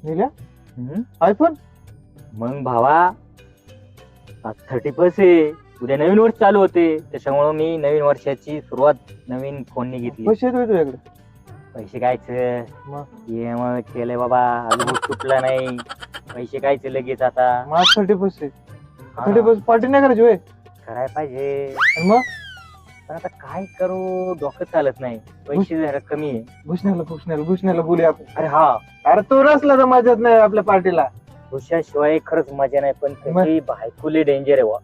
निल्या iPhone मग भावा आज 31 आहे, उद्या नवीन वर्ष चालू होते, त्याच्यामुळे मी नवीन वर्षाची सुरुवात नवीन फोनने घेतली. पैसे येतो तुझ्याकडे? पैसे कायचं मग? EMI केलंय बाबा, अजून सुटला नाही. पैसे कायचे लगेच आता माझ 30% हा. 30% पार्टी नाही करायची होय? करायला पाहिजे, आणि मग पण आता काय करू, डोकं चालत नाही. पैसे जरा कमी आहे. घुसण्याला बोलूया आपण. अरे हा, अरे तू नसला तर मजाच नाही आपल्या पार्टीला. हुशाशिवाय खरंच मजा नाही, पण त्याची बायकोली डेंजर आहे वा.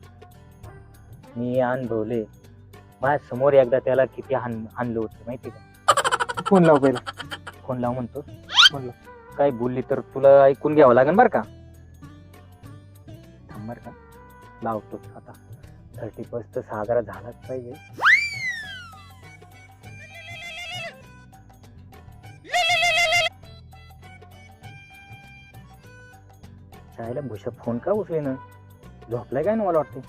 मी अनुभवले, माझ्या समोर एकदा त्याला किती हाणलं होतं माहिती का. फोन लाव पहिला. फोन लाव म्हणतो, फोन लाव. काय बोलली तर तुला ऐकून घ्यावं लागेल बर का. थांब बर का, लावतो आता. 31 साजरा झालाच पाहिजे. चायला भूषा फोन का उचले ना, झोपलाय काय ना मला वाटते.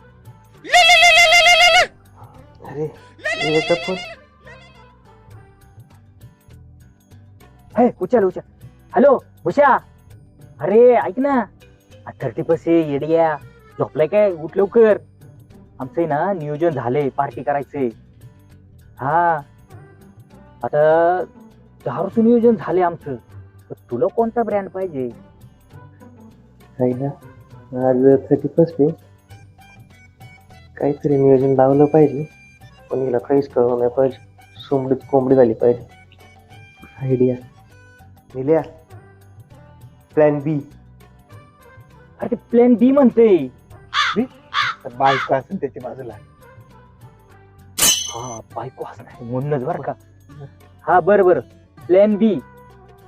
अरे याचा फोन. हे उचल. हॅलो भूषा, अरे ऐक ना, 31 येड्या, झोपलाय काय, उठ लवकर. आमचं ना नियोजन झालंय, पार्टी करायचंय. हा आता दारूचं नियोजन झालंय आमचं, तर तुला कोणता ब्रँड पाहिजे. ना आज 31 आहे, काहीतरी नियोजन लावलं पाहिजे, पण हिला काहीच कळलं नाही पाहिजे. सोमडीत कोंबडी झाली पाहिजे. आयडिया निल्या, प्लॅन बी. अरे ते प्लॅन बी म्हणते. बायको असेल त्याची बाजूला. हा बायको असणार म्हणूनच बर का. हा बरं प्लॅन बी.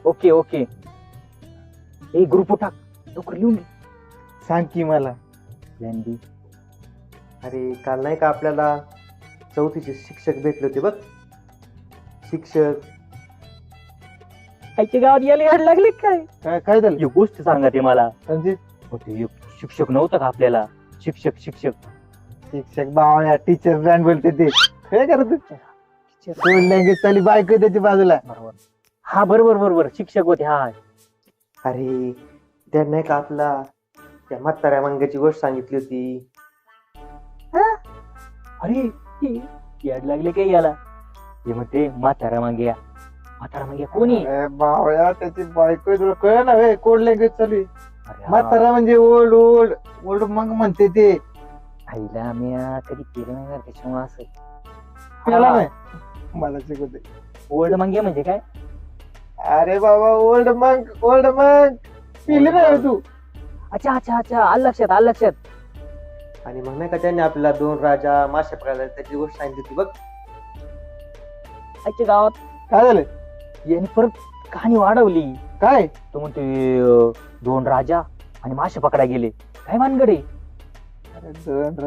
ओके हे ग्रुप टाक, लवकर लिहून घे. सांग की मला प्लॅन बी. अरे काल नाही का आपल्याला 4थीचे शिक्षक भेटले होते बघ. शिक्षक आईच्या गावात यायला याड लागले काय काय झालं? ही गोष्ट सांगा ते मला. म्हणजे ते एक शिक्षक नव्हतं का आपल्याला, शिक्षक बावळ्या टीचर ब्रँड बोलते ते. काय करत लँग्वेज चाली बायको त्याची बाजूला. बरोबर. हा बरोबर शिक्षक होते. हा अरे त्या नाही का आपला त्या म्हाताऱ्या मंग्याची गोष्ट सांगितली होती. अरे याड लागले काय याला. हे म्हणते म्हातारा मागे कोणी. बावळ्या त्याची बायको तुला कळ ना वे, कोड लँग्वेज चालू आहे. अरे हा. म्हातारा म्हणजे ओल्ड मग म्हणते ते. आईला मी कधी केलं नाही ना, त्याच्यामुळे असं त्याला नाही मला शिकवते. ओल्ड मागे म्हणजे काय. अरे बाबा ओल्ड मग पिली नाही तू. अच्छा आलं लक्षात. आणि मग नाही का त्याने आपल्याला 2 राजा माश्या पकडायला त्याची गोष्ट सांगितली होती बघ. आजच्या गावात काय झालं? यांनी परत कहाणी वाढवली. काय तो म्हणते 2 राजा आणि मासे पकडायला गेले. काय भानगड आहे. अरे 2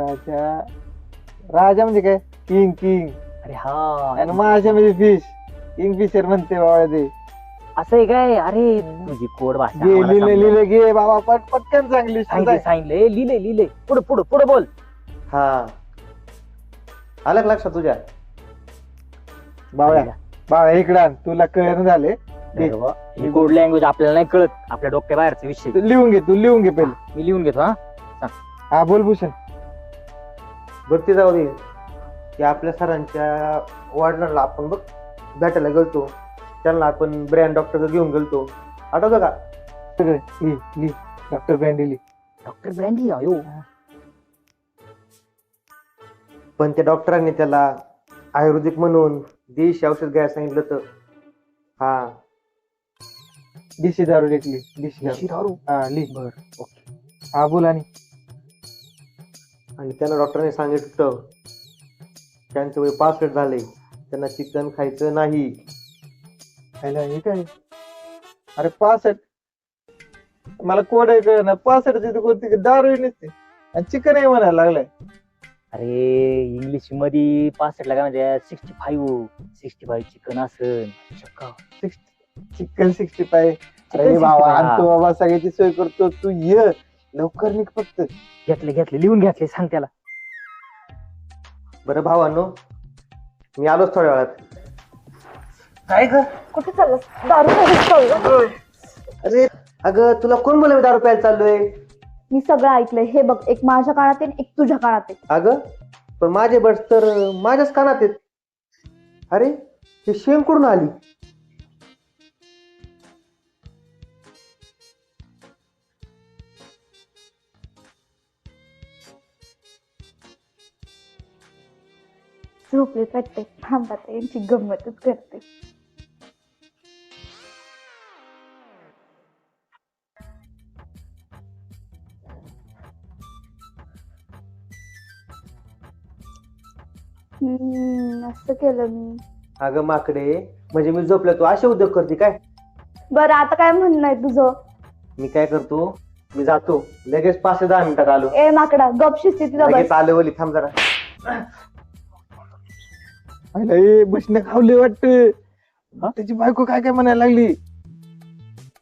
राजा म्हणजे काय? किंग. अरे हा, आणि माश्या म्हणजे फिश. किंगफिशर म्हणते बाबा ते. असं आहे काय. अरे तुझी कोड भाषा आम्हाला लिहिले समजलं. घे बाबा पटकन चांगली. सांगितले लिहिले पुढे बोल. हा आलं का लक्षात तुझ्या? बावळ्या इकडे आण, तुला कळण झाले. ही कोड लँग्वेज आपल्याला नाही कळत, आपल्या डोक्या बाहेरचा विषय. तू लिहून घे पहिले. मी लिहून घेतो. हा बोल भूषण. बघते जाऊ दे की आपल्या सरांच्या वडिलांना आपण बघ भेटायला गेलतो, त्यांना आपण ब्रँड डॉक्टर घेऊन गेलतो, आठवतं का? सगळे डॉक्टर ब्रँडी अयो. पण त्या डॉक्टरांनी त्याला आयुर्वेदिक म्हणून देशी औषध घ्यायला सांगितलं तर हा देशी दारू घेतली. देशी दारू. हा बर. हा बोल. आणि त्यांना डॉक्टरने सांगितलं त्यांचं वय 65 झाले, त्यांना चिकन खायचं नाही. हे काय? अरे 65 मला कोड आहे कळ ना. 65 कोणती दारू नसते आणि चिकन आहे म्हणायला लागलाय. अरे इंग्लिश मध्ये 65 काय म्हणजे 65 चिकन असेल. चिकन 65. अरे बाबा आणतो बाबा, सगळ्याची सोय करतो. तू ये लवकर निघ फक्त. घेतले लिहून घेतले, सांग त्याला. बरं भावांनो, मी आलोच थोड्या वेळात. काय ग? कुठे चाललास? दारू सोडून चालला? अरे अगं तुला कोण बोललं मी दारू प्यायला चाललोय? मी सगळं ऐकलंय. हे बघ, एक माझ्या कानात आहे आणि एक तुझ्या कानात आहे. अगं पण माझे बर्ड्स तर माझ्याच कानात आहेत. अरे ही शेम कुठून आली? झोपलेत वाटते. थांबा आता यांची गंमतच करते. असं केलं मी. अगं माकडे, म्हणजे मी झोपलं तू असे उद्योग करते काय? बरं आता काय म्हणणं आहे तुझं? मी काय करतो, मी जातो लगेच 5 ते 10 मिनिटात आलो. ए माकडा, गपशी स्थिती लगेच आलो वली, थांब जरा. बसणे खावले वाटते. त्याची बायको काय काय म्हणायला लागली.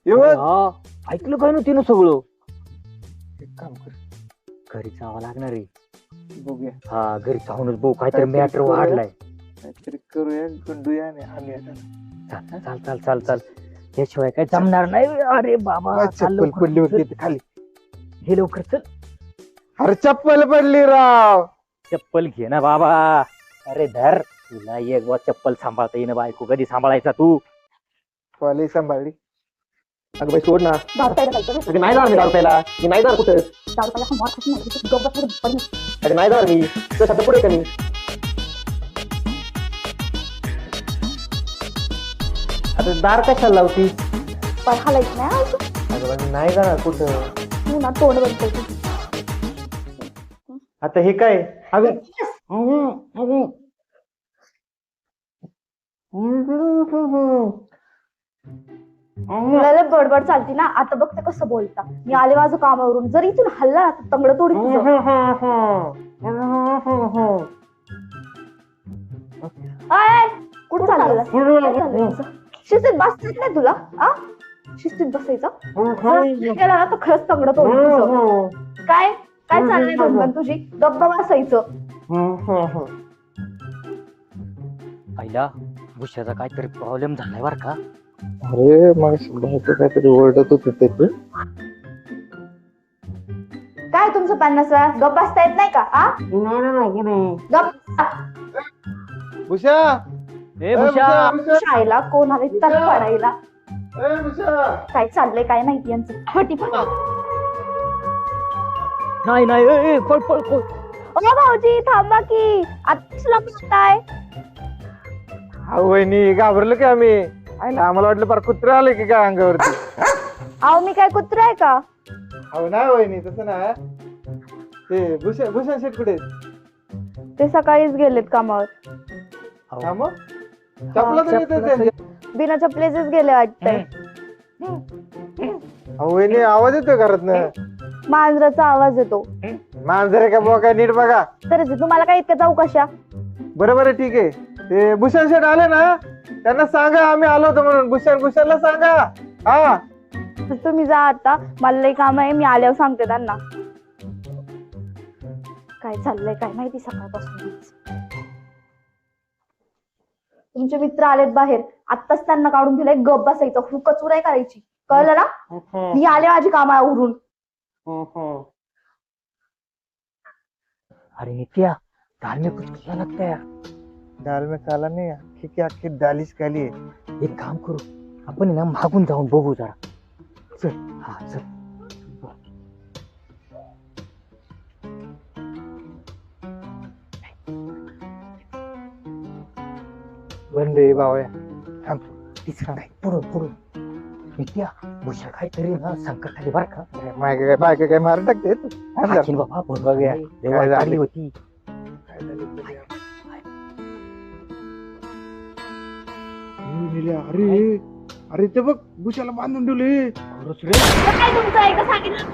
हा, ऐकलं काय ना तिनं सगळं. एक काम कर, घरी जावं लागणार आहे. बघूया हा, घरी जाऊनच बघू काहीतरी मॅटर वाढलाय. काहीतरी करूया, गुंडूया आणि आणूया. चाल चाल चाल चाल चाल, याशिवाय काय जमणार नाही. अरे बाबा, चाल चप्पल लवकर, पडली होती चल. इथे खाली. हे लवकर चल. अरे चप्पल पडली राव. चप्पल घे ना बाबा. अरे धर, तुला एक वा चप्पल सांभाळता येईन. बायको कधी सांभाळायचा तू? कॉलेज सांभाळली. अगं बाई सोड ना. दारू प्यायला जायचं. अगं नाही जाणार मी दारू प्यायला. मी नाही जाणार कुठं. दारू प्यायला हा मार कशी नाही. गप्प बस, गप्प बस. अगं नाही जाणार मी. तुझ्या शब्द पुढे का मी? आता दार कशाला लावती? पाय हालायचं नाही हा तू. अगं बाई, मी नाही जाणार कुठं. तू ना तोंड बनतोय तू. आता हे काय? अगं तुला लय बडबड चालती ना. आता बघ ते कसं बोलता. मी आले माझं कामावरून, जर इथून हल्ला ना तर तंगड तोडी तुझं. अय, कुठं चाललेलं? काय चाललंय तुझं? शिस्तीत बसतात नाही तुला? आ शिस्तीत बसायचं गेला ना तर खरंच तंगड तोडी तुझं. काय काय चाललंय धनगण तुझी? गप्पा बसायचं. पहिला भुशाचा काहीतरी प्रॉब्लेम झालाय बर का. अरे मग बायको काहीतरी ओरडत होती त्याची. काय तुमचं 50 वेळा गप बसता येत नाही का? आ गप. उषा, ए भुशा, शाळेला कोण आले तर पडायला. उषा. काय चाललंय काय माहिती यांचं. फटी फटी. नाही नाही, ए, ए, पळ पळ पळ. ओ भाऊजी थांबा की. आताच म्हणताय. हा वहिनी, घाबरलो की आम्ही. आईला आम्हाला वाटलं फार कुत्र आले की काय अंगावरती. अहो मी काय कुत्रा आहे का? अहो नाही वहिनी, तसं ना. ते भूषण शेट कुठे आहेत? ते सकाळीच गेलेत कामावर. हा मग चपला तर येते त्यांच्या. बिना चपलेचेच गेले वाटतंय. अहो वहिनी, आवाज येतोय घरात ना. मांजराचा आवाज येतो. मांजर आहे का बोका, नीट बघा. तर तुम्हाला काय इतक्या चौकशा? बरोबर आहे, ठीक आहे. ते भूषण शेठ आले ना, त्यांना सांगा आम्ही आलो होतो म्हणून. भूषणला सांगा. हा तर तुम्ही जा आता, मला लई काम आहे. मी आल्यावर सांगते त्यांना. काय चाललंय काय माहिती सकाळपासून. तुमचे मित्र आलेत बाहेर, आत्ताच त्यांना काढून दिलंय. गप बसायचं, हुकचुराय करायची. कळलं ना? मी आले माझी कामावरून. अरे नित्या, धार्मिक कुछ कसा लगता है यार. दाल में काला नाही, अख्खी की अख्खी दालीच काली आहे. एक काम करू, आपण ना मागून जाऊन बघू जरा. चल. हा चल. बंदे बावया. थांब. तिसरा नाही, पुढं पुढं. नित्या, भुशा काहीतरी ना संकट आली बर का. बायका काय मारून टाकते तू. थांब जरा. हाकीन बाबा, बघूया. देवा काय झालं? काढली होती. काय झालं बघूया. अरे अरे ते बघ, भुशाला बांधून ठेवले. खरंच रे. काय तुमचं आहे का सांगितलं?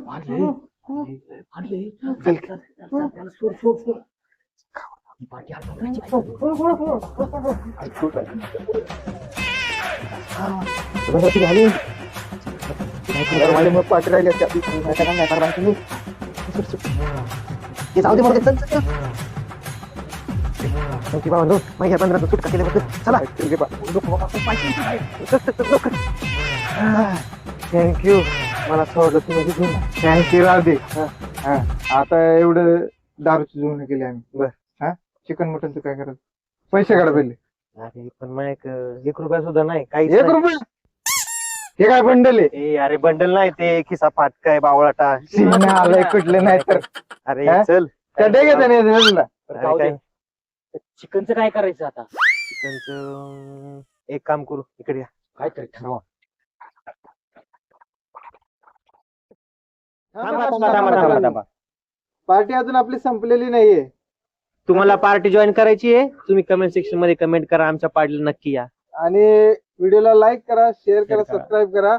मारले. मारले. चल, चल, चल, चल, सोड, सोड, सोड. बाकी आठवड्याची झाली. पाठी राहिली जाऊ दे मग माझ्या 15 सुटका केल्याबद्दल चला थँक्यू मला सोडलं तुम्ही थँक्यू राधे आता एवढं दारूची जुळणी केली आम्ही बर हा चिकन मटनचं काय करायचं पैसे काढा पहिले अरे पण मग एक रुपया सुद्धा नाही काही 1 रुपया हे काय बंडल आहे अरे बंडल नाही ते खिसा फाटकाय बावळाटा सिनेमा आलंय कुठलं नाही तर अरे हा? चल त्या डेग्याचं नाही दिलं तुला जाऊ दे. चिकनचं काय करायचं आता चिकनचं एक काम करू इकडे या. काय तरी ठरवा थांबा. पार्टी अजून आपली संपलेली नाहीये तुम्हाला पार्टी जॉईन करायची आहे तुम्ही कमेंट सेक्शन मध्ये कमेंट करा आमच्या पार्टीला नक्की या आणि व्हिडिओला लाईक करा शेअर करा करा. सबस्क्राईब करा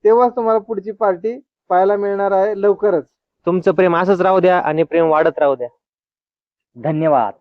तेव्हाच तुम्हाला पुढची पार्टी पाहायला मिळणार आहे लवकरच तुमचं प्रेम असंच राहू द्या आणि प्रेम वाढत राहू द्या धन्यवाद